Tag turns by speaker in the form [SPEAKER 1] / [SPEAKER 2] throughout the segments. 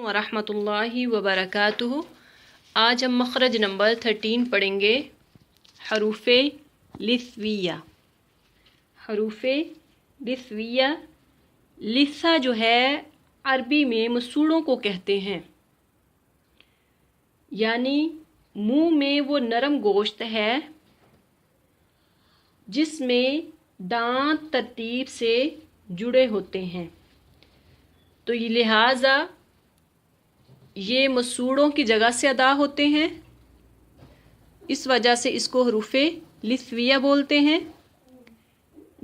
[SPEAKER 1] वरहमतुल्लाहि वबरकातुहू। आज हम मखरज नंबर 13 पढ़ेंगे, हरूफ़े लिस्विया। हरूफ़े लिस्विया, लिस्सा जो है अरबी में मसूड़ों को कहते हैं, यानी मुंह में वो नरम गोश्त है जिसमें दांत तरतीब से जुड़े होते हैं। तो ये लिहाजा ये मसूड़ों की जगह से अदा होते हैं, इस वजह से इसको हरूफ़े लिस्विया बोलते हैं।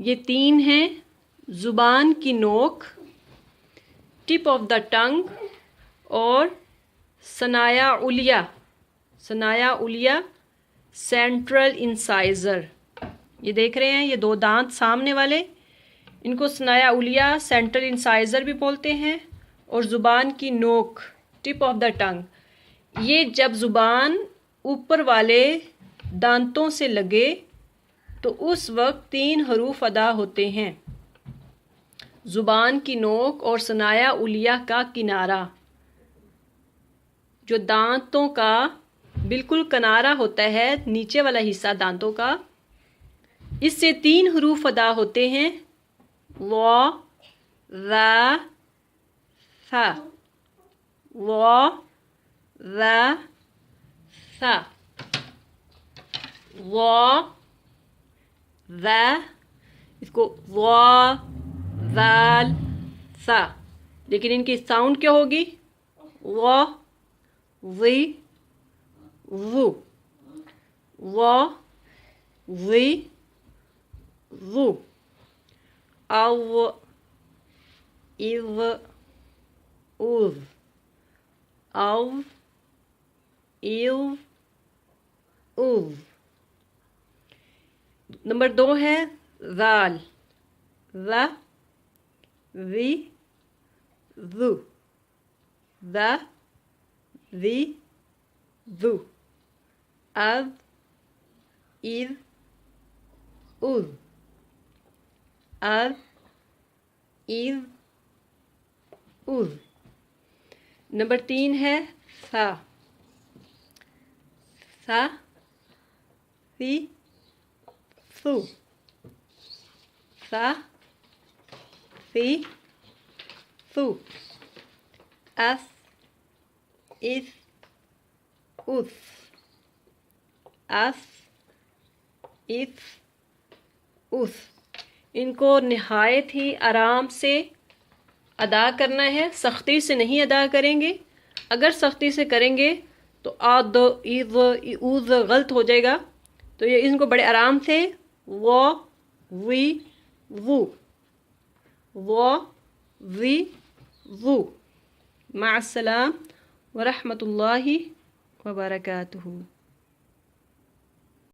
[SPEAKER 1] ये 3 हैं: ज़ुबान की नोक, टिप ऑफ द टंग, और सनाया उलिया। सनाया उलिया सेंट्रल इंसाइज़र। ये देख रहे हैं, ये 2 दांत सामने वाले, इनको सनाया उलिया सेंट्रल इंसाइज़र भी बोलते हैं। और ज़ुबान की नोक, टिप ऑफ द टंग, ये जब ज़ुबान ऊपर वाले दांतों से लगे तो उस वक्त 3 हरूफ अदा होते हैं: ज़ुबान की नोक और सनाया उलिया का किनारा। जो दांतों का बिल्कुल किनारा होता है, नीचे वाला हिस्सा दांतों का, इससे 3 हरूफ अदा होते हैं: व, व, फ। व, व, फ। व, व, इसको व, वाल, फ, लेकिन इनकी साउंड क्या होगी? व, वी, वू। व, वी, वू। अव, इव, उव। अव, इव, उव। नंबर 2 है वाल। व, वी, वू। व, वी, वू। अव, इव, उव। अव, इव, उव। नंबर 3 है सा। सा, फी, फू। सा, फी, फू। अफ, इफ, उफ। अफ, इफ, उफ। इनको नहायत ही आराम से अदा करना है, सख्ती से नहीं अदा करेंगे। अगर सख्ती से करेंगे तो आद, इव, ऊज गलत हो जाएगा। तो ये इनको बड़े आराम से वो, वी, वू। वो, वी, वू। माअस्सलाम व रहमतुल्लाहि व बरकातुहू।